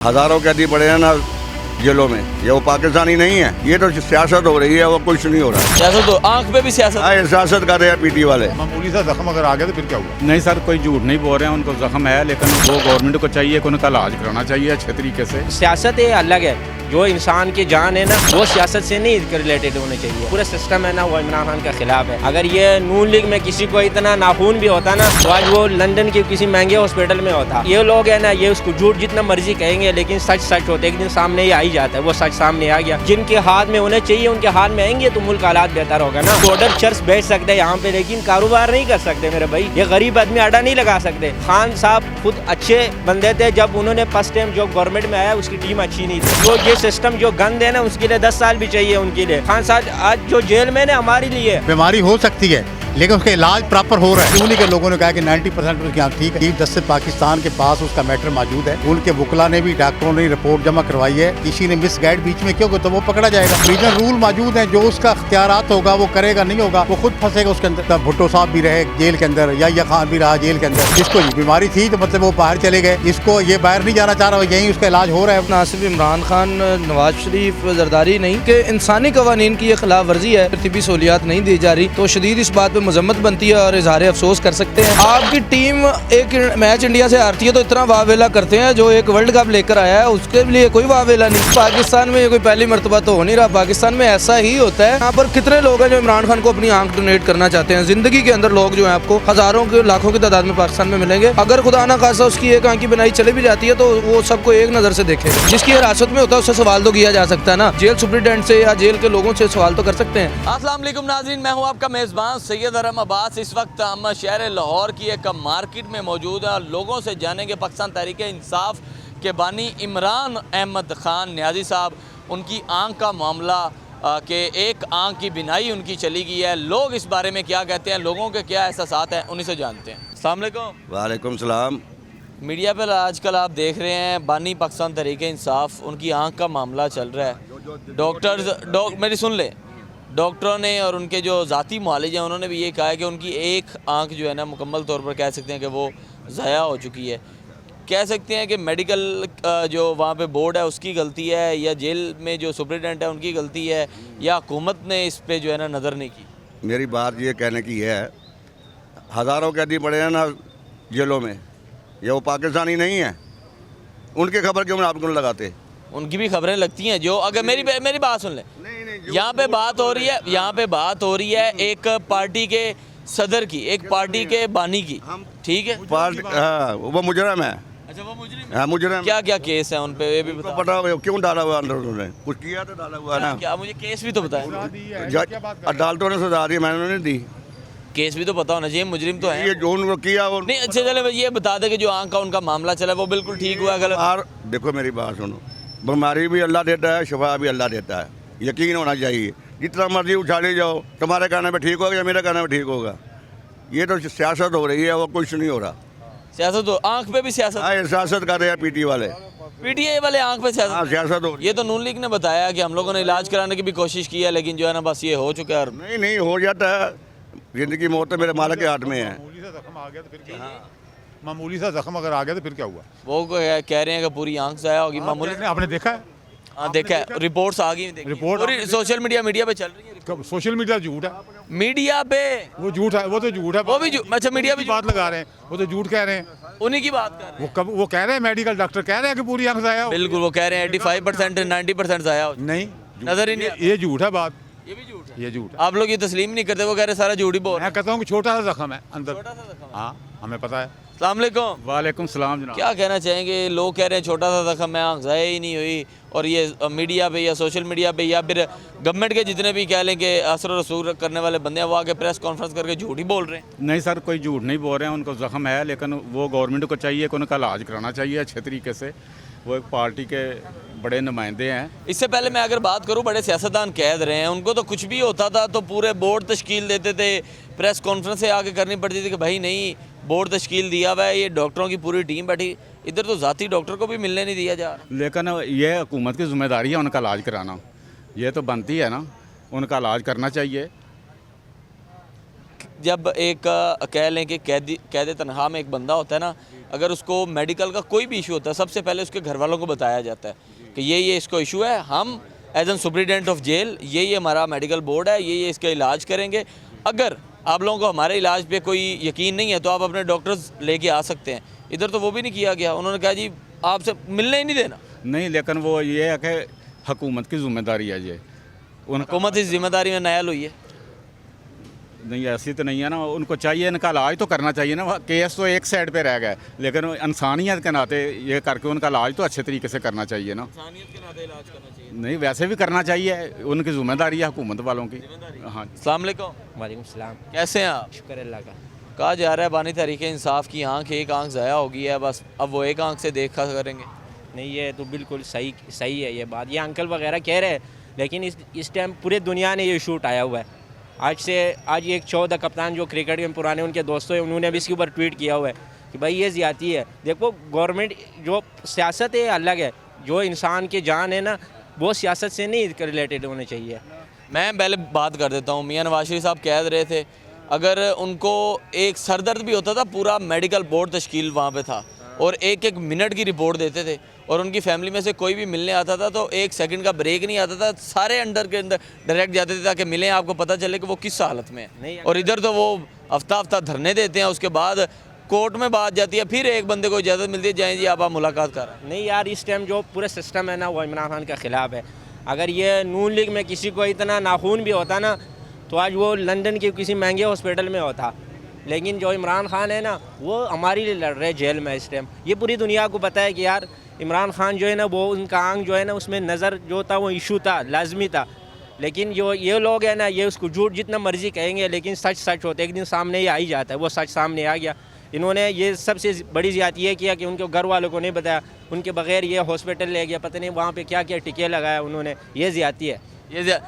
हजारों कैदी पड़े हैं ना जेलों में, ये वो पाकिस्तानी नहीं है, ये तो सियासत हो रही है, वो कुछ नहीं हो रहा। सियासत तो आंख पे भी सियासत। हाँ, सियासत कर रहे हैं पीटी वाले। मामूली सा जख्म अगर आ गया तो फिर क्या हुआ? नहीं सर, कोई झूठ नहीं बोल रहे हैं, उनको जख्म है, लेकिन वो गवर्नमेंट को चाहिए कि उनका इलाज कराना चाहिए अच्छे तरीके से। सियासत ये अलग है, जो इंसान की जान है ना वो सियासत से नहीं रिलेटेड होने चाहिए। पूरा सिस्टम है ना वो इमरान खान का खिलाफ है। अगर ये नून लीग में किसी को इतना नाखून भी होता ना तो आज वो लंदन के किसी महंगे हॉस्पिटल में होता। ये लोग है ना, ये उसको झूठ जितना मर्जी कहेंगे लेकिन सच सच होते, एक दिन सामने ही आ ही जाता है। वो सच सामने आ गया, जिनके हाथ में होने चाहिए उनके हाथ में आएंगे तो मुल्क हालात बेहतर होगा ना। टोटल चर्च बेच सकते हैं यहाँ पे, लेकिन कारोबार नहीं कर सकते मेरे भाई। ये गरीब आदमी आड़ा नहीं लगा सकते। खान साहब खुद अच्छे बंदे थे, जब उन्होंने फर्स्ट टाइम जो गवर्नमेंट में आया उसकी टीम अच्छी नहीं थी। तो ये सिस्टम जो गंद है ना उसके लिए 10 साल भी चाहिए उनके लिए। खान साहब आज जो जेल में ना हमारे लिए बीमारी हो सकती है लेकिन उसका इलाज प्रॉपर हो रहा है। उन्हीं के लोगों ने कहा कि 90% उसकी आँख ठीक है। चीफ जस्टिस पाकिस्तान के पास उसका मैटर मौजूद है। उनके वकला ने भी, डॉक्टरों ने रिपोर्ट जमा करवाई है। किसी ने मिस गाइड बीच में क्यों तो वो पकड़ा जाएगा। प्रिजन रूल मौजूद है, जो उसका अख्तियारात होगा वो करेगा, नहीं होगा वो खुद फंसेगा उसके अंदर। भुट्टो साहब भी रहे जेल के अंदर, या खान भी रहा जेल के अंदर। जिसको बीमारी थी तो मतलब वो बाहर चले गए, इसको ये बाहर नहीं जाना चाह रहा, यहीं उसका इलाज हो रहा है। ना सिर्फ इमरान खान, नवाज शरीफ, जरदारी नहीं कि इंसानी कवानीन की ये खिलाफ वर्जी है, तिबी सहूलियात नहीं दी जा रही, तो शदीद इस बात पर मजम्मत बनती है और इजहार अफसोस कर सकते हैं। आपकी टीम एक मैच इंडिया से हारती है तो इतना वावेला करते हैं, जो एक वर्ल्ड कप लेकर आया है उसके लिए कोई वावेला नहीं। पाकिस्तान में ये कोई पहली मर्तबा तो हो नहीं रहा, पाकिस्तान में ऐसा ही होता है। यहाँ पर कितने लोग हैं जो इमरान खान को अपनी आंख डोनेट करना चाहते हैं। जिंदगी के अंदर लोग जो है आपको हजारों के लाखों की तादाद में पाकिस्तान में मिलेंगे। अगर खुदा ना खासा उसकी एक आंख की बनाई चली भी जाती है तो वो सबको एक नजर से देखेगा। जिसकी हिरासत में होता है उससे सवाल तो किया जा सकता है ना, जेल सुप्रिटेंडेंट से या जेल के लोगों से सवाल तो कर सकते हैं। अस्सलाम वालेकुम नाज़रीन, मैं हूं आपका मेज़बान सैयद अरहम अब्बास। इस वक्त हम शहर लाहौर की एक मार्केट में मौजूद है और लोगों से जानेंगे पाकिस्तान तहरीक इंसाफ के बानी इमरान अहमद खान न्याजी साहब, उनकी आंख का मामला कि एक आंख की बिनाई उनकी चली गई है। लोग इस बारे में क्या कहते हैं, लोगों के क्या एहसासात हैं, उन्हीं से जानते हैं। अस्सलाम वालेकुम। वालेकुम सलाम। मीडिया पर आजकल आप देख रहे हैं बानी पाकिस्तान तहरीक इंसाफ, उनकी आंख का मामला चल रहा है। डॉक्टर्स मेरी सुन ले, डॉक्टरों ने और उनके जो ज़ाती मुआलिज हैं उन्होंने भी ये कहा है कि उनकी एक आंख जो है ना मुकम्मल तौर पर कह सकते हैं कि वो ज़ाया हो चुकी है। कह सकते हैं कि मेडिकल जो वहाँ पे बोर्ड है उसकी गलती है, या जेल में जो सुप्रिटेंडेंट है उनकी गलती है, या हुकूमत ने इस पर जो है ना नज़र नहीं की। मेरी बात ये कहने की है, हजारों कैदी पड़े हैं ना जेलों में, ये वो पाकिस्तानी नहीं है, उनकी खबर क्यों आपको लगाते? उनकी भी खबरें लगती हैं जो, अगर मेरी बात सुन लें। यहाँ पे बात हो रही है, यहाँ पे बात हो रही है एक पार्टी के सदर की, एक पार्टी के बानी की, ठीक है। हाँ, वो मुजरम है। अच्छा, वो मुजरिम। हाँ, मुजरम। क्या क्या केस है उन पे ये भी तो बता। पता हो क्यों डाला हुआ अंदर, उन्होंने कुछ किया तो डाला हुआ है ना। क्या मुझे केस भी तो बताया। अदालतों ने सजा दी, मैंने नहीं दी। केस भी तो पता होना चाहिए, मुजरिम तो है। ये जो उनको किया वो नहीं, अच्छा चले ये बता दे कि जो आंख का उनका मामला चला वो बिल्कुल ठीक हुआ, गलत? और देखो मेरी बात सुनो, बीमारी भी अल्लाह देता है, शिफा भी अल्लाह देता है, यकीन होना चाहिए। जितना मर्जी उछाले जाओ, तुम्हारे कहने में ठीक होगा या मेरे कहने में ठीक होगा। ये तो सियासत हो रही है, वो कुछ नहीं हो रहा। सियासत तो आंख पे भी सियासत। हाँ, सियासत कर रहे हैं पीटी वाले। पीटीआई वाले आंख पे सियासत। हाँ, सियासत हो रही ये तो नून लीग ने बताया कि हम लोगों ने इलाज कराने की भी कोशिश की है, लेकिन जो है ना बस ये हो चुका है। और है। नहीं हो जाता है, जिंदगी मौत तो मेरे मालिक के हाथ में है। मामूली सा जख्म आ गया तो फिर क्या हुआ? मामूली सा जख्म अगर आ गया तो फिर क्या हुआ? वो कह रहे हैं कि पूरी आंख ज़ाया होगी। मामूली आपने देखा है? हाँ, देखा है, रिपोर्ट्स आ गई, रिपोर्ट पूरी सोशल मीडिया पे चल रही है। सोशल मीडिया झूठ है, मीडिया पे वो झूठ है, वो तो झूठ है। वो भी अच्छा, मीडिया भी बात लगा रहे हैं, वो तो झूठ कह रहे हैं। उन्हीं की बात कर रहे हैं। वो कह रहे हैं, मेडिकल डॉक्टर कह रहे हैं कि पूरी आंख ज़ाया हो। बिल्कुल, वो कह रहे हैं 85% 90% ज़ाया हो। नहीं, नजर ही नहीं। ये झूठ है बात, ये भी झूठ है। ये झूठ है। आप लोग ये तस्लीम नहीं करते, वो कह रहे सारा झूठ ही बोल। मैं कहता हूँ कि छोटा सा जख्म है अंदर। हाँ, हमें पता है। अस्सलाम वालेकुम। वालेकुम सलाम जनाब। क्या कहना चाहेंगे? लोग कह रहे हैं छोटा सा जख्म है, आँख ज़ाया ही नहीं हुई, और ये मीडिया पे या सोशल मीडिया पे या फिर गवर्नमेंट के जितने भी कह लें कि असर रसूख करने वाले बंदे हैं वो आके प्रेस कॉन्फ्रेंस करके झूठ ही बोल रहे हैं। नहीं सर, कोई झूठ नहीं बोल रहे हैं, उनको जख्म है, लेकिन वो गवर्नमेंट को चाहिए कि उनका इलाज कराना चाहिए अच्छे तरीके से। वो एक पार्टी के बड़े नुमाइंदे हैं। इससे पहले मैं अगर बात करूं, बड़े सियासतदान कैद रहे हैं, उनको तो कुछ भी होता था तो पूरे बोर्ड तश्कील देते थे, प्रेस कॉन्फ्रेंस से आके करनी पड़ती थी कि भाई नहीं, बोर्ड तश्कील दिया हुआ है, ये डॉक्टरों की पूरी टीम बैठी। इधर तो ज़ाती डॉक्टर को भी मिलने नहीं दिया जा रहा। लेकिन ये हुकूमत की जिम्मेदारी है उनका इलाज कराना, ये तो बनती है ना, उनका इलाज करना चाहिए। जब एक कह लें कि कैद तनख्वाह में एक बंदा होता है ना, अगर उसको मेडिकल का कोई भी इशू होता है सबसे पहले उसके घर वालों को बताया जाता है कि ये इसको इशू है, हम as an superintendent of jail ये हमारा मेडिकल बोर्ड है, ये इसका इलाज करेंगे। अगर आप लोगों को हमारे इलाज पे कोई यकीन नहीं है तो आप अपने डॉक्टर्स लेके आ सकते हैं। इधर तो वो भी नहीं किया गया, उन्होंने कहा जी आपसे मिलने ही नहीं देना। नहीं, लेकिन वो ये है कि हुकूमत की जिम्मेदारी है ये। हुकूमत इस जिम्मेदारी में नायल हुई है। नहीं, ऐसी तो नहीं है ना, उनको चाहिए इनका इलाज तो करना चाहिए ना। केस तो एक साइड पे रह गया, लेकिन इंसानियत के नाते ये करके उनका इलाज तो अच्छे तरीके से करना चाहिए ना। इंसानियत के नाते इलाज करना चाहिए। नहीं, वैसे भी करना चाहिए, उनकी जिम्मेदारी है हुकूमत वालों की। हाँ, अस्सलाम वालेकुम। वालेकुम सलाम। कैसे हैं आप? शुक्र अल्लाह का। कहा जा रहा है बानी तहरीक इंसाफ की आंख एक आंख ज़ाया हो गई है, बस अब वो एक आंख से देखा करेंगे। नहीं, ये तो बिल्कुल सही है ये बात। ये अंकल वगैरह कह रहे हैं, लेकिन इस टाइम पूरे दुनिया ने ये इशू उठाया हुआ है। आज एक 14 कप्तान जो क्रिकेट के पुराने उनके दोस्तों हैं, उन्होंने भी इसके ऊपर ट्वीट किया हुआ है कि भाई ये ज़्यादती है। देखो, गवर्नमेंट जो सियासत है अलग है, जो इंसान की जान है ना वो सियासत से नहीं रिलेटेड होने चाहिए। मैं पहले बात कर देता हूँ। मियां नवाज शरीफ साहब कह रहे थे अगर उनको एक सरदर्द भी होता था पूरा मेडिकल बोर्ड तश्कील वहाँ पे था और एक मिनट की रिपोर्ट देते थे और उनकी फैमिली में से कोई भी मिलने आता था तो 1 सेकंड का ब्रेक नहीं आता था, सारे अंडर के अंदर डायरेक्ट जाते थे ताकि मिलें, आपको पता चले कि वो किस हालत में है। और इधर तो वो हफ्ता धरने देते हैं, उसके बाद कोर्ट में बात जाती है, फिर एक बंदे को इजाज़त मिलती है जाएँ जी आप मुलाकात कर रहे हैं। नहीं यार, इस टाइम जो पूरा सिस्टम है ना वो इमरान खान के ख़िलाफ़ है। अगर ये नून लीग में किसी को इतना नाखून भी होता ना तो आज वो लंदन के किसी महंगे हॉस्पिटल में होता। लेकिन जो इमरान खान है ना वो हमारे लिए लड़ रहे जेल में इस टाइम। ये पूरी दुनिया को पता है कि यार इमरान खान जो है ना वो उनका आंख जो है ना उसमें नज़र जो था वो इशू था, लाजमी था। लेकिन जो ये लोग हैं ना ये उसको झूठ जितना मर्जी कहेंगे लेकिन सच होता है, एक दिन सामने ही आ ही जाता है। वो सच सामने आ गया। इन्होंने ये सबसे बड़ी ज़्यादती ये किया कि उनके घर वालों को नहीं बताया, उनके बगैर ये हॉस्पिटल ले गया, पता नहीं वहाँ पे क्या क्या टिके लगाया उन्होंने। ये ज़्यादती है। ये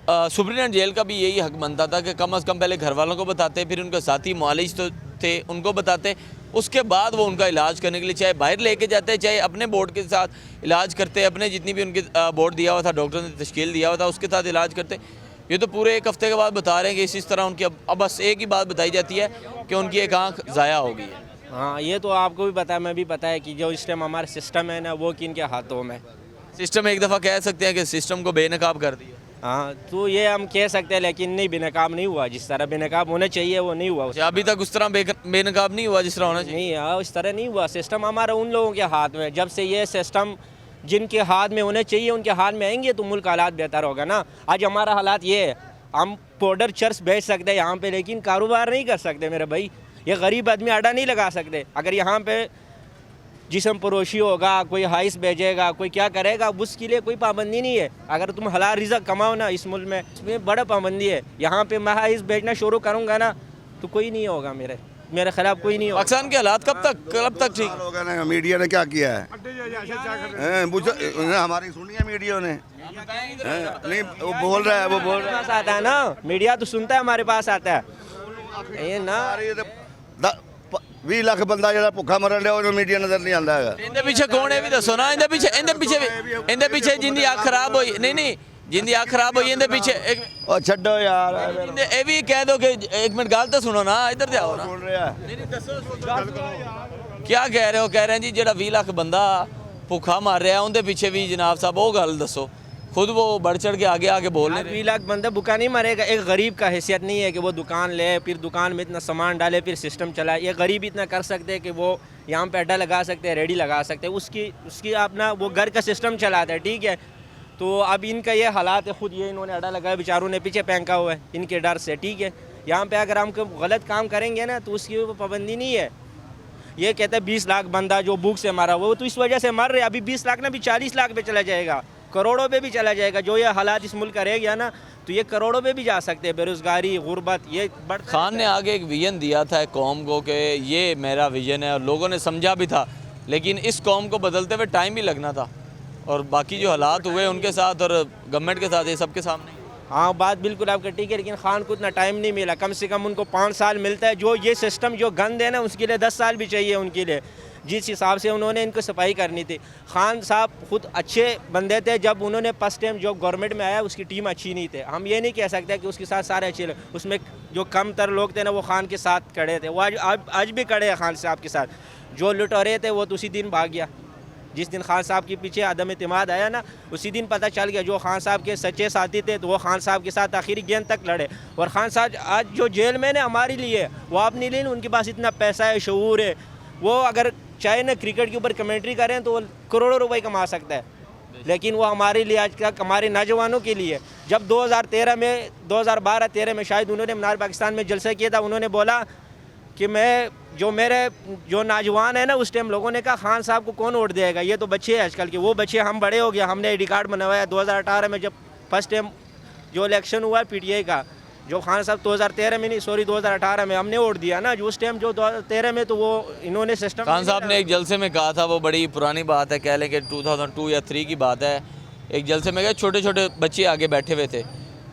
सुप्रीटेंडेंट जेल का भी यही हक बनता था कि कम से कम पहले घर वालों को बताते, फिर उनके साथी मुआलिज तो थे उनको बताते, उसके बाद वो उनका इलाज करने के लिए चाहे बाहर लेके जाते चाहे अपने बोर्ड के साथ इलाज करते, अपने जितनी भी उनके बोर्ड दिया हुआ था, डॉक्टर ने तश्कील दिया हुआ था उसके साथ इलाज करते। ये तो पूरे 1 हफ्ते के बाद बता रहे हैं कि इस तरह उनकी अब बस एक ही बात बताई जाती है कि उनकी एक आँख ज़ाया हो गई है। हाँ, ये तो आपको भी पता है, मैं भी पता है कि जो इस टाइम हमारा सिस्टम है ना वो किन के हाथों में। सिस्टम एक दफ़ा कह सकते हैं कि सिस्टम को बेनकाब कर दिया। हाँ, तो ये हम कह सकते हैं, लेकिन नहीं, बेनकाब नहीं हुआ। जिस तरह बेनकाब होना चाहिए वो नहीं हुआ। अभी तक उस तरह बेनकाब नहीं हुआ जिस तरह होना चाहिए। नहीं, हाँ, इस तरह नहीं हुआ। सिस्टम हमारा उन लोगों के हाथ में। जब से ये सिस्टम जिनके हाथ में होने चाहिए उनके हाथ में आएंगे तो मुल्क हालात बेहतर होगा ना। आज हमारा हालात ये है, हम पाउडर चर्च बेच सकते हैं यहाँ पे, लेकिन कारोबार नहीं कर सकते मेरे भाई। ये गरीब आदमी आटा नहीं लगा सकते। अगर यहाँ पे जिस्म परोशी होगा, कोई हाइस भेजेगा, कोई क्या करेगा, उसके लिए कोई पाबंदी नहीं है। अगर तुम हलाल रिज़्क कमाओ ना इस मुल्क में, इसमें बड़ा पाबंदी है। यहाँ पे मैं हाइस भेजना शुरू करूँगा ना तो कोई नहीं होगा, मेरे खिलाफ कोई नहीं होगा। पाकिस्तान के हालात कब तक ठीक होगा ना? मीडिया ने क्या किया है? हमारी सुनी है मीडिया ने? नहीं, वो बोल रहा है, वो बोल रहा है। पास आता है ना, मीडिया तो सुनता है, हमारे पास आता है ये ना। 20 ਲੱਖ ਬੰਦਾ ਜਿਹੜਾ ਭੁੱਖਾ ਮਰਨ ਲਿਆ ਉਹਨੂੰ ਮੀਡੀਆ ਨਜ਼ਰ ਨਹੀਂ ਆਉਂਦਾ ਹੈਗਾ। ਇਹਦੇ ਪਿੱਛੇ ਕੌਣ ਹੈ ਵੀ ਦੱਸੋ ਨਾ। ਇਹਦੇ ਪਿੱਛੇ ਜਿੰਦੀ ਅੱਖ ਖਰਾਬ ਹੋਈ ਨਹੀਂ ਜਿੰਦੀ ਅੱਖ ਖਰਾਬ ਹੋਈ ਇਹਦੇ ਪਿੱਛੇ ਉਹ ਛੱਡੋ ਯਾਰ, ਇਹ ਵੀ ਕਹਿ ਦੋ ਕਿ 1 ਮਿੰਟ ਗੱਲ ਤਾਂ ਸੁਣੋ ਨਾ, ਇੱਧਰ ਤੇ ਆਓ ਨਾ। ਬੋਲ ਰਿਹਾ क्या कह रहे हो? कह रहे हैं जी ਜਿਹੜਾ 20 ਲੱਖ ਬੰਦਾ ਭੁੱਖਾ ਮਰ ਰਿਹਾ ਉਹਦੇ ਪਿੱਛੇ ਵੀ जनाब साहब वो ਗੱਲ ਦੱਸो। खुद वो बढ़ चढ़ के आगे बोल रहे 20 लाख बंदा भूखा नहीं मरेगा। एक गरीब का हैसियत नहीं है कि वो दुकान ले, फिर दुकान में इतना सामान डाले, फिर सिस्टम चलाए। ये गरीब इतना कर सकते हैं कि वो यहाँ पे अड्डा लगा सकते हैं, रेडी लगा सकते हैं, उसकी अपना वो घर का सिस्टम चलाता है। ठीक है, तो अब इनका ये हालात है, खुद ये इन्होंने अड्डा लगाया, बेचारों ने पीछे फेंका हुआ है इनके डर से। ठीक है, यहाँ पे अगर हम गलत काम करेंगे ना तो उसकी पाबंदी नहीं है। ये कहते हैं 20 लाख बंदा जो भूख से मरा वो तो इस वजह से मर रहे। अभी 20 लाख ना भी 40 लाख पे चला जाएगा, करोड़ों पे भी चला जाएगा। जो ये हालात इस मुल्क का रह गया ना तो ये करोड़ों पे भी जा सकते हैं। बेरोज़गारी, गुर्बत, ये बढ़। खान ने आगे एक विजन दिया था कौम को कि ये मेरा विजन है और लोगों ने समझा भी था, लेकिन इस कौम को बदलते हुए टाइम भी लगना था और बाकी जो हालात हुए उनके साथ और गवर्नमेंट के साथ ये सबके सामने। हाँ, बात बिल्कुल आपका ठीक है, लेकिन खान को इतना टाइम नहीं मिला। कम से कम उनको 5 साल मिलता है। जो ये सिस्टम जो गंद है ना उसके लिए 10 साल भी चाहिए उनके लिए, जिस हिसाब से उन्होंने इनको सफाई करनी थी। खान साहब खुद अच्छे बंदे थे, जब उन्होंने फर्स्ट टाइम जो गवर्नमेंट में आया उसकी टीम अच्छी नहीं थे। हम ये नहीं कह सकते कि उसके साथ सारे अच्छे लोग, उसमें जो कम तर लोग थे ना वो खान के साथ खड़े थे, वो आज भी खड़े हैं खान साहब के साथ। जो लुटेरे थे वो तो उसी दिन भाग गया। जिस दिन खान साहब के पीछे अदम एतमाद आया ना, उसी दिन पता चल गया जो खान साहब के सच्चे साथी थे तो वो खान साहब के साथ आखिरी गेंद तक लड़े। और खान साहब आज जो जेल में ने हमारे लिए वो आपने लिए, उनके पास इतना पैसा है, शऊर है, वो अगर चाहे ना क्रिकेट के ऊपर कमेंट्री करें तो वो करोड़ों रुपए कमा सकता है, लेकिन वो हमारे लिए आज तक हमारे नौजवानों के लिए जब 2013 में 2012-13 में शायद उन्होंने मीनार पाकिस्तान में जलसा किया था, उन्होंने बोला कि मेरे जो नौजवान है ना, उस टाइम लोगों ने कहा खान साहब को कौन वोट देगा, ये तो बच्चे हैं आजकल के, वो बच्चे हम बड़े हो गए, हमने आई डी कार्ड बनवाया 2018 में जब फर्स्ट टाइम जो इलेक्शन हुआ PTI का, जो खान साहब 2013 में नहीं सॉरी 2018 में हमने वोट दिया ना, जो उस टाइम जो 2013 में तो वो इन्होंने सिस्टम खान साहब ने एक जलसे में कहा था, वो बड़ी पुरानी बात है, कह लें कि 2002 या 3 की बात है, एक जलसे में गए, छोटे छोटे बच्चे आगे बैठे हुए थे,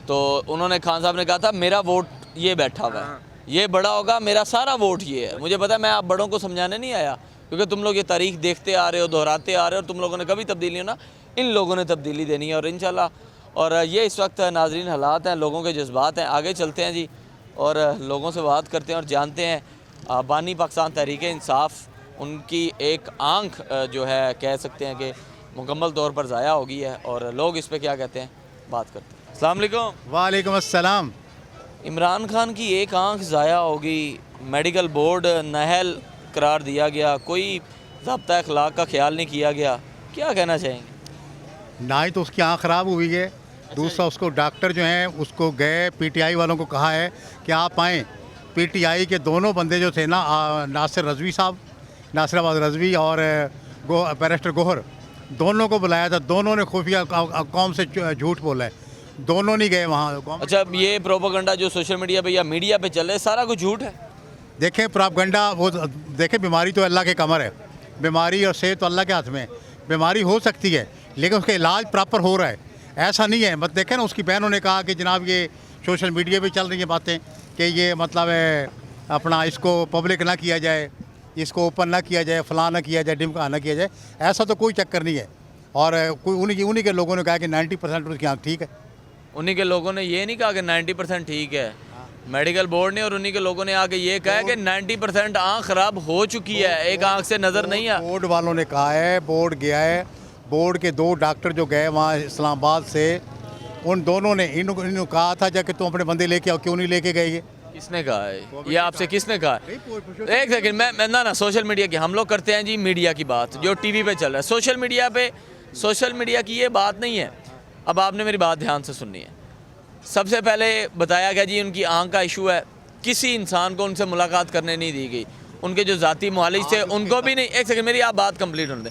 तो उन्होंने खान साहब ने कहा था मेरा वोट ये बैठा हुआ है, ये बड़ा होगा, मेरा सारा वोट ये है। मुझे पता है मैं आप बड़ों को समझाने नहीं आया, क्योंकि तुम लोग ये तारीख देखते आ रहे हो, दोहराते आ रहे हो, और तुम लोगों ने कभी तब्दीली ना, इन लोगों ने तब्दीली देनी है और इंशाल्लाह। और ये इस वक्त नाजरीन हालात हैं, लोगों के जज्बात हैं। आगे चलते हैं जी और लोगों से बात करते हैं और जानते हैं बानी पाकिस्तान तहरीक इंसाफ, उनकी एक आंख जो है कह सकते हैं कि मुकम्मल तौर पर ज़ाया हो गई है, और लोग इस पर क्या कहते हैं बात करते हैं। अस्सलाम वालेकुम। वालेकुम अस्सलाम। इमरान खान की एक आंख ज़ाया होगी, मेडिकल बोर्ड नाअहल करार दिया गया, कोई ज़ाब्ता अखलाक का ख्याल नहीं किया गया, क्या कहना चाहेंगे? ना ही तो उसकी आँख ख़राब हुई है, दूसरा उसको डॉक्टर जो हैं उसको गए PTI वालों को कहा है कि आप आएँ। PTI के दोनों बंदे जो थे ना, नासिर रज़वी साहब, नासिराबाद रज़वी और बैरिस्टर गोहर, दोनों को बुलाया था, दोनों ने खुफिया कौम से झूठ बोला है, दोनों नहीं गए वहाँ। अच्छा, ये प्रोपेगेंडा जो सोशल मीडिया पे या मीडिया पे चल रहा है सारा कुछ झूठ है? देखें प्रोपेगेंडा, वो देखें बीमारी तो अल्लाह के कमर है, बीमारी और सेहत तो अल्लाह के हाथ में है। बीमारी हो सकती है लेकिन उसका इलाज प्रॉपर हो रहा है, ऐसा नहीं है। मत देखें ना, उसकी बहनों ने कहा कि जनाब ये सोशल मीडिया पे चल रही हैं बातें कि ये मतलब है अपना इसको पब्लिक ना किया जाए, इसको ओपन ना किया जाए, फलां ना किया जाए, डिमका ना किया जाए, ऐसा तो कोई चक्कर नहीं है। और कोई उन्हीं के लोगों ने कहा कि 90% उसकी आँख ठीक है। उन्हीं के लोगों ने ये नहीं कहा कि 90% ठीक है, मेडिकल बोर्ड ने और उन्हीं के लोगों ने आके ये कहा कि 90% आँख ख़राब हो चुकी है, एक आँख से नज़र नहीं आ। बोर्ड वालों ने कहा है, बोर्ड गया है, बोर्ड के 2 डॉक्टर जो गए वहाँ इस्लामाबाद से, उन दोनों ने इन्होंने कहा था जाके तुम अपने बंदे लेके आओ, क्यों नहीं लेके गए? ये किसने कहा है? ये आपसे किसने कहा? एक सेकंड, मैं ना सोशल मीडिया की हम लोग करते हैं जी मीडिया की बात जो टीवी पे चल रहा है, सोशल मीडिया की ये बात नहीं है। अब आपने मेरी बात ध्यान से सुननी है। सबसे पहले बताया गया जी उनकी आंख का इशू है, किसी इंसान को उनसे मुलाकात करने नहीं दी गई, उनके जो ज़ाती मुआलिज थे उनको भी नहीं, एक सेकंड मेरी आप बात कंप्लीट होने दें,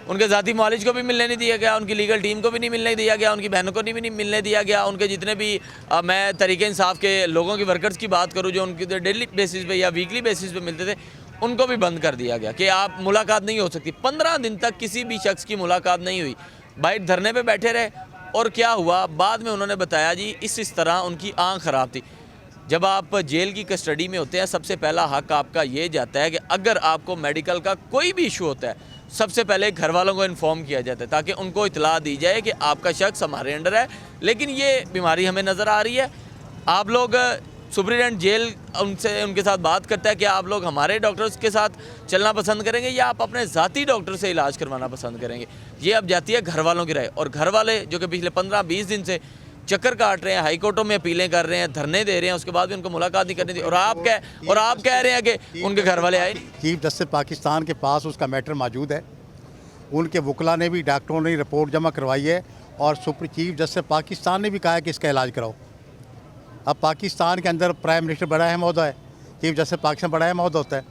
उनके ज़ाती मुआलिज को भी मिलने नहीं दिया गया, उनकी लीगल टीम को भी नहीं मिलने दिया गया, उनकी बहनों को भी नहीं मिलने दिया गया, उनके जितने भी मैं तरीके इंसाफ के लोगों की वर्कर्स की बात करूँ जो उनकी डेली बेसिस पे या वीकली बेसिस पे मिलते थे, उनको भी बंद कर दिया गया कि आप मुलाकात नहीं हो सकती। 15 दिन तक किसी भी शख्स की मुलाकात नहीं हुई, भाई धरने पे बैठे रहे। और क्या हुआ बाद में उन्होंने बताया जी इस तरह उनकी आँख ख़राब थी। जब आप जेल की कस्टडी में होते हैं सबसे पहला हक आपका ये जाता है कि अगर आपको मेडिकल का कोई भी इशू होता है सबसे पहले घर वालों को इन्फॉर्म किया जाता है ताकि उनको इतला दी जाए कि आपका शख्स हमारे अंडर है, लेकिन ये बीमारी हमें नज़र आ रही है। आप लोग सुप्रीडेंट जेल उनके साथ बात करता है कि आप लोग हमारे डॉक्टर्स के साथ चलना पसंद करेंगे या आप अपने ज़ाती डॉक्टर से इलाज करवाना पसंद करेंगे। ये अब जाती है घर वालों की राय, और घर वाले जो कि पिछले 15-20 दिन से चक्कर काट रहे हैं, हाई कोर्टों में अपीलें कर रहे हैं, धरने दे रहे हैं, उसके बाद भी उनको मुलाकात नहीं करनी थी, और आप कह रहे हैं कि उनके घर वाले आए। चीफ जस्टिस पाकिस्तान के पास उसका मैटर मौजूद है, उनके वकला ने भी, डॉक्टरों ने रिपोर्ट जमा करवाई है, और चीफ जस्टिस पाकिस्तान ने भी कहा है कि इसका इलाज कराओ। अब पाकिस्तान के अंदर प्राइम मिनिस्टर बड़ा अहम होता है, चीफ जस्टिस पाकिस्तान बड़ा अहम होता है।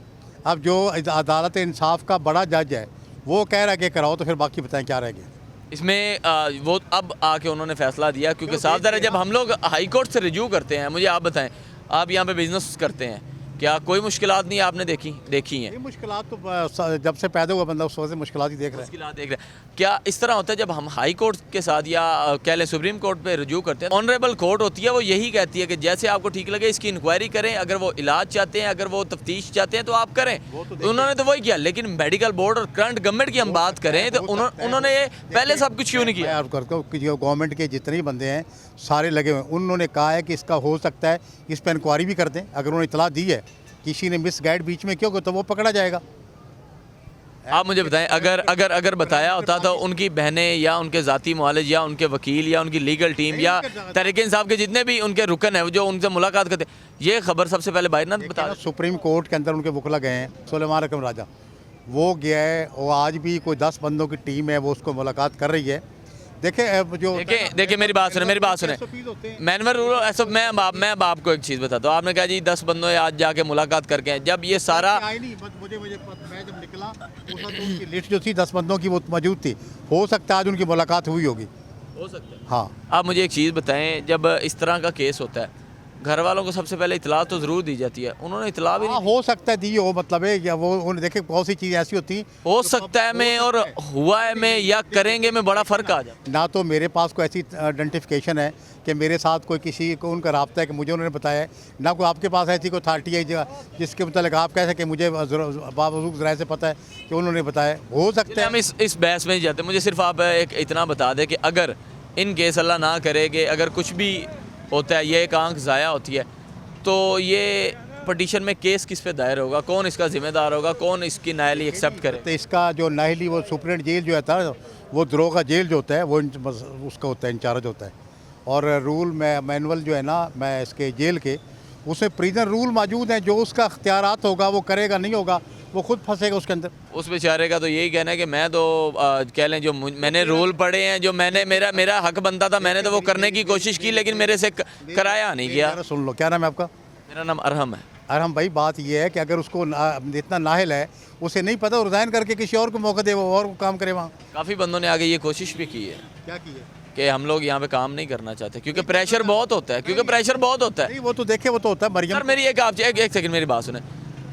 अब जो अदालत इंसाफ का बड़ा जज है वो कह रहा है कि कराओ, तो फिर बाकी बताएं क्या रह गया इसमें। वो अब आके उन्होंने फैसला दिया, क्योंकि साफ ज़रा जब हम लोग हाई कोर्ट से रिज्यू करते हैं, मुझे आप बताएं, आप यहाँ पे बिजनेस करते हैं, क्या कोई मुश्किलात नहीं आपने देखी हैं? मुश्किलात तो जब से पैदा हुआ बंदा उस वजह से मुश्किलात ही देख रहे हैं। क्या इस तरह होता है जब हम हाई कोर्ट के साथ या कह लें सुप्रीम कोर्ट पे रिज्यू करते हैं, ऑनरेबल कोर्ट होती है वो यही कहती है कि जैसे आपको ठीक लगे इसकी इंक्वायरी करें, अगर वो इलाज चाहते हैं, अगर वो तफ्तीश चाहते हैं तो आप करें। तो उन्होंने तो वही किया, लेकिन मेडिकल बोर्ड और करंट गवर्नमेंट की हम बात करें तो उन्होंने पहले सब कुछ क्यों नहीं किया? जो गवर्नमेंट के जितने भी बंदे हैं सारे लगे हुए हैं, उन्होंने कहा है कि इसका हो सकता है इस पर इंक्वायरी भी कर दें, अगर उन्होंने इतला दी है किसी ने मिस गाइड बीच में क्यों तो वो पकड़ा जाएगा। आप मुझे बताएं, अगर बताया होता तो उनकी बहनें या उनके ज़ाती मुआलिज या उनके वकील या उनकी लीगल टीम या तहरीक इंसाफ के जितने भी उनके रुकन है जो उनसे मुलाकात करते, ये खबर सबसे पहले बाहर ना बता दें। सुप्रीम कोर्ट के अंदर उनके वकला गए हैं, सुलेमान रकम राजा वो गया है, और आज भी कोई 10 बंदों की टीम है वो उसको मुलाकात कर रही है। देखिए मेरी बात सुने मैनुअल रूल ऐसा मैं अब आपको एक चीज़ बताता हूँ। आपने कहा जी 10 बंदों ने आज जाके मुलाकात करके हैं, जब ये सारा मैं जब निकला उस वक्त उनकी लिस्ट जो थी 10 बंदों की वो मौजूद थी, हो सकता है आज उनकी मुलाकात हुई होगी, हो सकता है। हाँ। आप मुझे एक चीज़ बताएं, जब इस तरह का केस होता है घर वालों को सबसे पहले इतला तो ज़रूर दी जाती है, उन्होंने इतला भी नहीं हो सकता है दी हो, मतलब है या वो देखे बहुत सी चीज़ें ऐसी होती हो सकता है में और हुआ है में या करेंगे में बड़ा फ़र्क आ जाता ना। तो मेरे पास कोई ऐसी आइडेंटिफिकेशन है कि मेरे साथ कोई किसी को उनका रब्ता है कि मुझे उन्होंने बताया है, ना कोई आपके पास ऐसी कोई अथॉरिटी है जिसके मतलब आप कह सकें मुझे बावजूद ज़राए से पता है कि उन्होंने बताया। हो सकता है हम इस बहस में नहीं जाते। मुझे सिर्फ आप एक इतना बता दें कि अगर इन केस अल्लाह ना करे कि अगर कुछ भी होता है, ये एक आंख ज़ाया होती है, तो ये पटिशन में केस किस पे दायर होगा, कौन इसका ज़िम्मेदार होगा, कौन इसकी नायली एक्सेप्ट करे? तो इसका जो नाहली वो सुप्रीम जेल जो है था, वो दरोगा जेल जो होता है वो उसका होता है, इंचार्ज होता है। और रूल में मैनुअल जो है ना मैं इसके जेल के, उसमें प्रिजन रूल मौजूद हैं, जो उसका अख्तियारात होगा वो करेगा, नहीं होगा वो खुद फंसेगा उसके अंदर। उस बेचारे का तो यही कहना है कि मैं तो कह लें जो मैंने रूल पढ़े हैं, जो मैंने मेरा हक बनता था, मैंने तो वो करने की कोशिश की लेकिन मेरे से कराया नहीं गया। सुन लो, क्या नाम है आपका? मेरा नाम अरहम है। अरहम भाई, बात ये है कि अगर उसको इतना नाहिल है, उसे नहीं पता, रिज़ाइन करके किसी और को मौका दे, वो और काम करे वहाँ। काफ़ी बंदों ने आगे ये कोशिश भी की है। क्या की है? कि हम लोग यहाँ पे काम नहीं करना चाहते क्योंकि प्रेशर बहुत होता है, प्रेशर बहुत होता है। नहीं वो तो देखे, वो तो होता है मरियम। सर मेरी एक सेकंड मेरी बात सुने।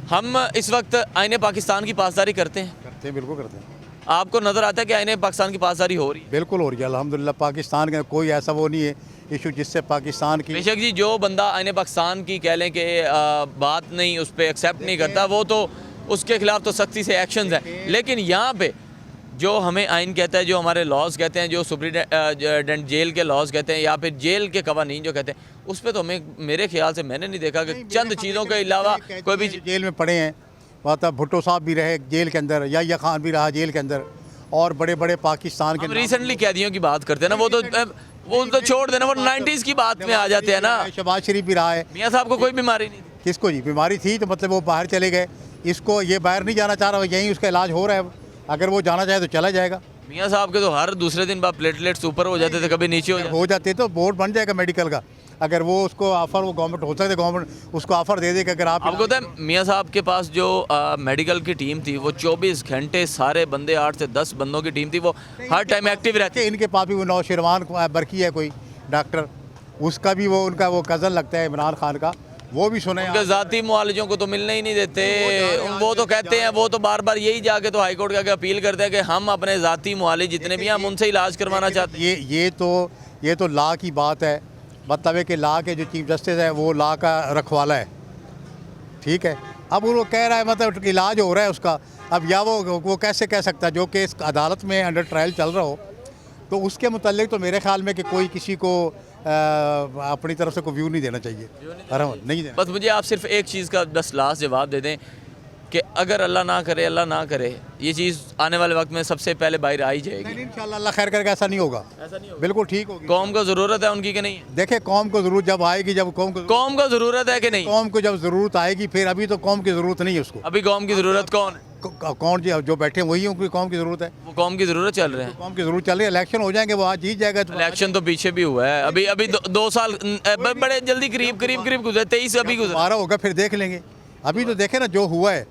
हम इस वक्त आईने पाकिस्तान की पासदारी करते हैं, बिल्कुल करते हैं। आपको नज़र आता है कि आईने पाकिस्तान की पासदारी हो रही है? बिल्कुल हो रही है अल्हम्दुलिल्लाह। पाकिस्तान का कोई ऐसा वो नहीं है इशू जिससे पाकिस्तान की। बेशक जी, जो बंदा आईने पाकिस्तान की कह लें कि बात नहीं उस पर एक्सेप्ट नहीं करता, वो तो उसके खिलाफ तो सख्ती से एक्शन है। लेकिन यहाँ पे जो हमें आइन कहता है, जो हमारे लॉज कहते हैं, जो सुप्रीडेंट जेल के लॉज कहते हैं या फिर जेल के कवानीन जो कहते हैं, उस पर तो हमें मेरे ख्याल से मैंने नहीं देखा कि चंद चीज़ों के अलावा कोई भी जेल में पड़े हैं। मतलब भुट्टो साहब भी रहे जेल के अंदर, या खान भी रहा जेल के अंदर, और बड़े बड़े पाकिस्तान के रिसेंटली कैदियों की बात करते हैं ना, वो तो छोड़ देना, वो 90s की बात में आ जाते हैं ना। शहबाज शरीफ भी रहा है। मियाँ साहब को कोई बीमारी नहीं थी। किसको जी बीमारी थी? तो मतलब वो बाहर चले गए, इसको ये बाहर नहीं जाना चाह रहा, यहीं उसका इलाज हो रहा है। अगर वो जाना चाहे तो चला जाएगा। मियाँ साहब के तो हर दूसरे दिन बाद प्लेटलेट्स ऊपर हो जाते थे, कभी नीचे हो जाते तो बोर्ड बन जाएगा मेडिकल का। अगर वो उसको ऑफर, वो गवर्नमेंट हो सकता है गवर्नमेंट उसको ऑफर दे देगा। अगर आपको पता है मियाँ साहब के पास जो मेडिकल की टीम थी, वो 24 घंटे सारे बंदे 8 से 10 बंदों की टीम थी, वो हर टाइम एक्टिव रहते। इनके पास भी वो नौशेरवान बरकी है कोई डॉक्टर, उसका भी वो उनका वो कज़न लगता है इमरान खान का, वो भी सुने। उनके ज़ाती मुआलिजों को तो मिलने ही नहीं देते। वो तो कहते हैं, वो तो बार बार यही जाके तो हाई कोर्ट का अपील करते हैं कि हम अपने ज़ाती मुआलिज जितने भी हैं हम उनसे इलाज करवाना चाहते हैं। ये तो लॉ की बात है। मतलब है कि लॉ के जो चीफ जस्टिस है वो लॉ का रखवाला है, ठीक है। अब वो कह रहा है मतलब इलाज हो रहा है उसका, अब या वो कैसे कह सकता है? जो केस अदालत में अंडर ट्रायल चल रहा हो तो उसके मुतालिक तो मेरे ख्याल में कि कोई किसी को अपनी तरफ से कोई व्यू नहीं देना चाहिए, नहीं देना। बस मुझे आप सिर्फ एक चीज़ का बस लास्ट जवाब दे दें कि अगर अल्लाह ना करे ये चीज़ आने वाले वक्त में सबसे पहले बाहर आई जाएगी। इंशाल्लाह अल्लाह खैर करके ऐसा नहीं होगा, बिल्कुल ठीक होगी। कौम को ज़रूरत है उनकी कि नहीं? देखिए कौम को ज़रूरत जब आएगी, जब कौम को ज़रूरत है कि नहीं? कौम को जब ज़रूरत आएगी, फिर अभी तो कौम की ज़रूरत नहीं है उसको। अभी कौम की ज़रूरत कौन है? कौन जी जो बैठे हैं वही उनकी कौम की ज़रूरत है। वो कौम की ज़रूरत चल रहे हैं, कौम की ज़रूरत चल रही है। इलेक्शन हो जाएंगे, वो आज जीत जाएगा। इलेक्शन तो पीछे भी हुआ है, अभी 2 साल बड़े जल्दी करीब गुजरे, 23 अभी गुजरा। 12 होगा फिर देख लेंगे। अभी तो देखे ना जो हुआ है,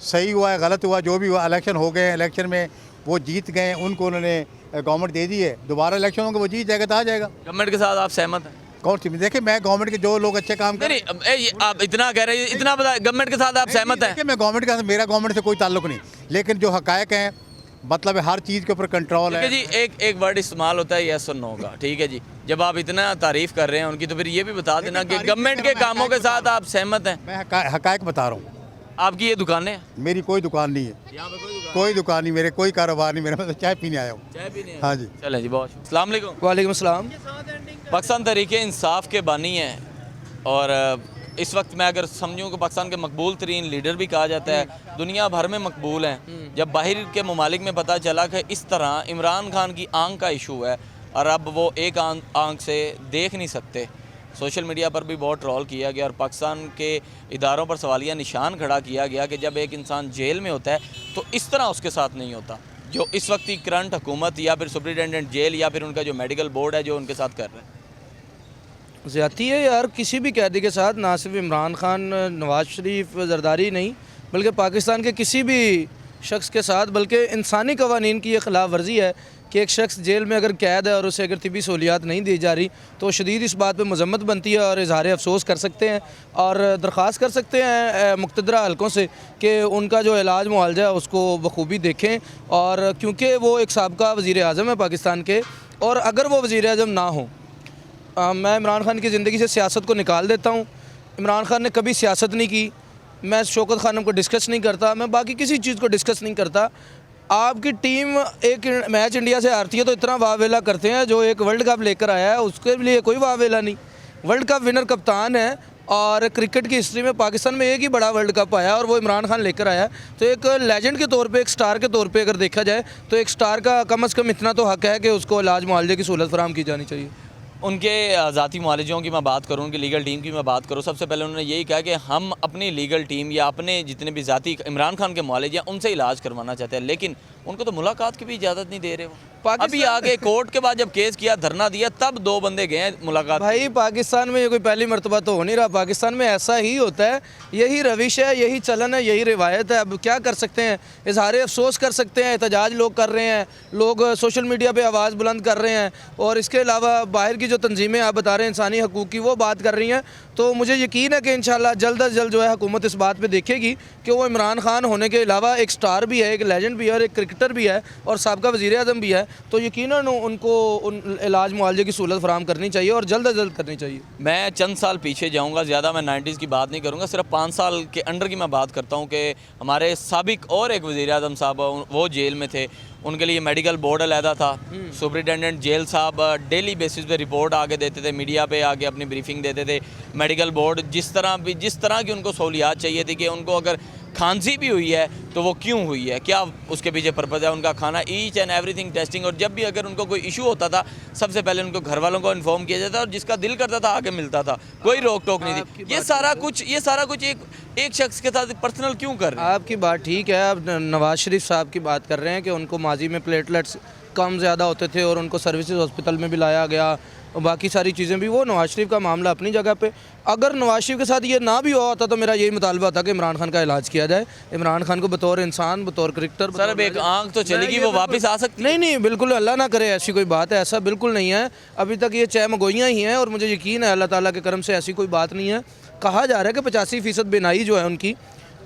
सही हुआ है गलत हुआ, जो भी हुआ। इलेक्शन हो गए, इलेक्शन में वो जीत गए, उनको उन्होंने गवर्नमेंट दे दी है। दोबारा इलेक्शन होंगे, वो जीत जाएगा तो आ जाएगा। गवर्नमेंट के साथ आप सहमत हैं? कौन सी? देखिए मैं गवर्नमेंट के जो लोग अच्छे काम कर नहीं, आप इतना कह रहे हैं, इतना बता, गवर्नमेंट के साथ आप सहमत हैं? मैं गवर्नमेंट के साथ, मेरा गवर्नमेंट से कोई ताल्लुक नहीं, लेकिन जो हकायक हैं मतलब हर चीज़ के ऊपर कंट्रोल है जी। एक वर्ड इस्तेमाल होता है यस और नो का, ठीक है जी। जब आप इतना तारीफ कर रहे हैं उनकी, तो फिर ये भी बता देना कि गवर्नमेंट के कामों के साथ आप सहमत हैं। मैं हकायक बता रहा हूँ। आपकी ये दुकानें हैं? मेरी कोई दुकान नहीं है, कोई दुकान नहीं, मेरे कोई कारोबार नहीं, मेरा मतलब चाय पीने आया हूँ। चाय पीने? हाँ जी। चलें जी, बहुत अस्सलाम वालेकुम। वालेकुम अस्सलाम। पाकिस्तान तहरीक इंसाफ के बानी हैं और इस वक्त मैं अगर समझूं कि पाकिस्तान के मकबूल तरीन लीडर भी कहा जाता है, दुनिया भर में मकबूल हैं। जब बाहर के ममालिक में पता चला कि इस तरह इमरान खान की आंख का इशू है और अब वो एक आंख से देख नहीं सकते, सोशल मीडिया पर भी बहुत ट्रोल किया गया और पाकिस्तान के इदारों पर सवालिया निशान खड़ा किया गया कि जब एक इंसान जेल में होता है तो इस तरह उसके साथ नहीं होता जो इस वक्त की करंट हुकूमत या फिर सुपरिटेंडेंट जेल या फिर उनका जो मेडिकल बोर्ड है जो उनके साथ कर रहे हैं। ज़्यादती है यार किसी भी कैदी के साथ, ना सिर्फ इमरान खान, नवाज़ शरीफ, जरदारी नहीं बल्कि पाकिस्तान के किसी भी शख्स के साथ, बल्कि इंसानी कवानीन की ये खिलाफ वर्जी है कि एक शख्स जेल में अगर कैद है और उसे अगर तिबी सहूलियात नहीं दी जा रही तो शदीद इस बात पे मजम्मत बनती है और इजहार अफसोस कर सकते हैं और दरख्वास्त कर सकते हैं मुक़्तदरा हलकों से कि उनका जो इलाज मुआवजा है उसको बखूबी देखें। और क्योंकि वो एक साबका वज़ीर आज़म है पाकिस्तान के, और अगर वो वज़ीर आज़म ना हो, मैं इमरान खान की ज़िंदगी से सियासत को निकाल देता हूँ। इमरान खान ने कभी सियासत नहीं की, मैं शौकत खानम को डिस्कस नहीं करता, मैं बाकी किसी चीज़ को डिस्कस नहीं करता। आपकी टीम एक मैच इंडिया से हारती है तो इतना वावेला करते हैं, जो एक वर्ल्ड कप लेकर आया है उसके लिए कोई वावेला नहीं। वर्ल्ड कप विनर कप्तान है और क्रिकेट की हिस्ट्री में पाकिस्तान में एक ही बड़ा वर्ल्ड कप आया और वो इमरान खान लेकर आया। तो एक लेजेंड के तौर पे, एक स्टार के तौर पे अगर देखा जाए तो एक स्टार का कम से कम इतना तो हक है कि उसको इलाज मुआवजे की सहूलत फराहम की जानी चाहिए। उनके ज़ाती मुआलजों की मैं बात करूँ, उनकी लीगल टीम की मैं बात करूँ, सबसे पहले उन्होंने यही कहा कि हम अपनी लीगल टीम या अपने जितने भी ज़ाती इमरान खान के मुआलिज हैं उनसे इलाज करवाना चाहते हैं, लेकिन उनको तो मुलाकात की भी इजाज़त नहीं दे रहे वो। अभी आगे कोर्ट के बाद जब केस किया, धरना दिया, तब 2 बंदे गए मुलाकात। भाई पाकिस्तान में ये कोई पहली मरतबा तो हो नहीं रहा, पाकिस्तान में ऐसा ही होता है, यही रविश है, यही चलन है, यही रिवायत है। अब क्या कर सकते हैं, इजहार अफसोस कर सकते हैं, एहतजाज लोग कर रहे हैं, लोग सोशल मीडिया पे आवाज़ बुलंद कर रहे हैं और इसके अलावा बाहर की जो तंजीमें आप बता रहे हैं इंसानी हकूक़ की, वो बात कर रही हैं। तो मुझे यकीन है कि इंशाल्लाह जल्द अज जल्द जो है हुकूमत इस बात पे देखेगी कि वो इमरान खान होने के अलावा एक स्टार भी है, एक लेजेंड भी है और एक क्रिकेटर भी है और साबका वज़ीर आज़म भी है। तो यकीनन उनको उन इलाज मुआवजे की सहूलत फराहम करनी चाहिए और जल्द अज जल्द करनी चाहिए। मैं चंद साल पीछे जाऊँगा, ज़्यादा मैं 90s की बात नहीं करूँगा, सिर्फ 5 साल के अंडर की मैं बात करता हूँ कि हमारे साबिक और एक वज़ीर आज़म साहब वो जेल में थे, उनके लिए मेडिकल बोर्ड अलहदा था। सुपरिटेंडेंट जेल साहब डेली बेसिस पे रिपोर्ट आके देते थे, मीडिया पे आके अपनी ब्रीफिंग देते थे। मेडिकल बोर्ड जिस तरह की उनको सहूलियात चाहिए थी कि उनको अगर खांसी भी हुई है तो वो क्यों हुई है, क्या उसके पीछे पर्पज़ है, उनका खाना, ईच एंड एवरीथिंग टेस्टिंग। और जब भी अगर उनको कोई इशू होता था सबसे पहले उनको घर वालों को इन्फॉर्म किया जाता और जिसका दिल करता था आके मिलता था, कोई रोक टोक नहीं थी। ये सारा कुछ एक शख्स के साथ पर्सनल क्यों कर रहे हैं? आपकी बात ठीक है, आप नवाज़ शरीफ साहब की बात कर रहे हैं कि उनको माजी में प्लेटलेट्स कम ज़्यादा होते थे और उनको सर्विसेज हॉस्पिटल में भी लाया गया और बाकी सारी चीज़ें भी, वो नवाज़ शरीफ का मामला अपनी जगह पे। अगर नवाज़ शरीफ के साथ ये ना भी हुआ होता तो मेरा यही मुतालबा था कि इमरान खान का इलाज किया जाए। इमरान खान को बतौर इंसान, बतौर क्रिकेटर, सर अब एक आंख तो चलेगी, वो वापस आ सकती? नहीं, बिल्कुल अल्लाह ना करे ऐसी कोई बात है, ऐसा बिल्कुल नहीं है। अभी तक ये चहमगोइयाँ ही हैं और मुझे यकीन है अल्लाह ताला के करम से ऐसी कोई बात नहीं है। कहा जा रहा है कि 85% बिनाई जो है उनकी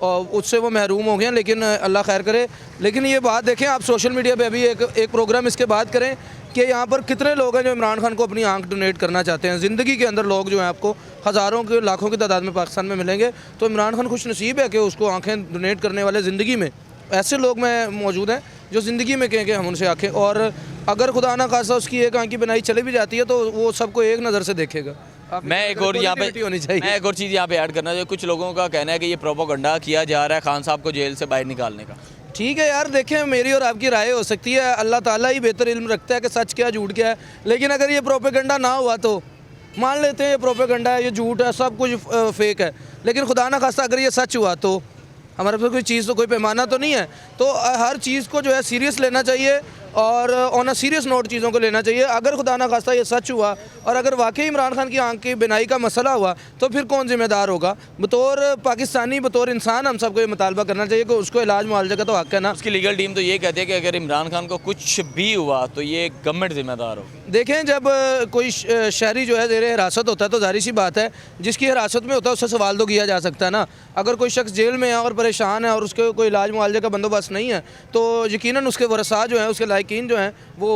और उससे वो महरूम हो गए, लेकिन अल्लाह खैर करे। लेकिन ये बात देखें आप, सोशल मीडिया पे अभी एक प्रोग्राम इसके बाद करें कि यहाँ पर कितने लोग हैं जो इमरान खान को अपनी आंख डोनेट करना चाहते हैं। ज़िंदगी के अंदर लोग जो हैं आपको हज़ारों के, लाखों की तादाद में पाकिस्तान में मिलेंगे। तो इमरान खान खुश नसीब है कि उसको आँखें डोनेट करने वाले ज़िंदगी में ऐसे लोग में मौजूद हैं जो ज़िंदगी में कहें कि हम उनसे आँखें, और अगर खुदा ना खासा उसकी एक आँख की बनाई चली भी जाती है तो वो सबको एक नज़र से देखेगा। मैं एक और चीज़ यहाँ पे ऐड करना चाहिए, कुछ लोगों का कहना है कि ये प्रोपोगंडा किया जा रहा है खान साहब को जेल से बाहर निकालने का। ठीक है यार, देखें मेरी और आपकी राय हो सकती है, अल्लाह ताला ही बेहतर इल्म रखता है कि सच क्या झूठ क्या है। लेकिन अगर ये प्रोपेगेंडा ना हुआ तो मान लेते हैं ये प्रोपेगेंडा है, ये झूठ है, सब कुछ फेक है, लेकिन खुदा ना खास्ता अगर ये सच हुआ तो हमारे पास कोई चीज़ तो, कोई पैमाना तो नहीं है। तो हर चीज़ को जो है सीरियस लेना चाहिए और ऑन अ सीरियस नोट चीज़ों को लेना चाहिए। अगर खुदा ना खास्ता ये सच हुआ और अगर वाकई इमरान खान की आंख की बिनाई का मसला हुआ तो फिर कौन जिम्मेदार होगा? बतौर पाकिस्तानी, बतौर इंसान हम सबको ये मुतालबा करना चाहिए कि उसको इलाज मुआवजे का तो हक है ना। उसकी लीगल टीम तो ये कहती है कि अगर इमरान खान को कुछ भी हुआ तो ये गवर्नमेंट जिम्मेदार हो। देखें, जब कोई शहरी जो है ज़ेर हिरासत होता है तो जाहिर सी बात है जिसकी हिरासत में होता है उससे सवाल तो किया जा सकता है ना। अगर कोई शख्स जेल में है और परेशान है और उसके कोई इलाज मुआवजे का बंदोबस्त नहीं है तो यकीनन उसके वरसा जो हैं, उसके लायकीन जो हैं, वो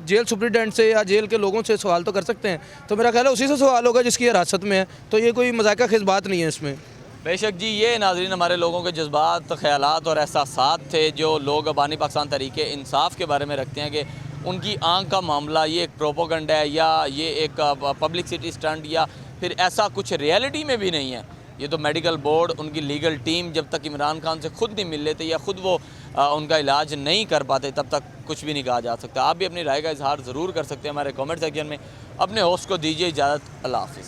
जेल सुपरिटेंडेंट से या जेल के लोगों से सवाल तो कर सकते हैं। तो मेरा ख्याल है उसी से सवाल होगा जिसकी हिरासत में है। तो ये कोई मजाका खेज बात नहीं है इसमें। बेशक जी, ये नाज़रीन हमारे लोगों के जज्बात, ख्यालात और एहसासात थे जो लोग बानी पाकिस्तान तरीके इंसाफ के बारे में रखते हैं कि उनकी आंख का मामला ये एक प्रोपोगंडा है या ये एक पब्लिसिटी स्टंट या फिर ऐसा कुछ रियलिटी में भी नहीं है। ये तो मेडिकल बोर्ड, उनकी लीगल टीम जब तक इमरान खान से खुद नहीं मिल लेते या खुद वो उनका इलाज नहीं कर पाते तब तक कुछ भी नहीं कहा जा सकता। आप भी अपनी राय का इजहार ज़रूर कर सकते हैं हमारे कमेंट सेक्शन में। अपने होस्ट को दीजिए इजाज़त। अल्लाह हाफ़िज़।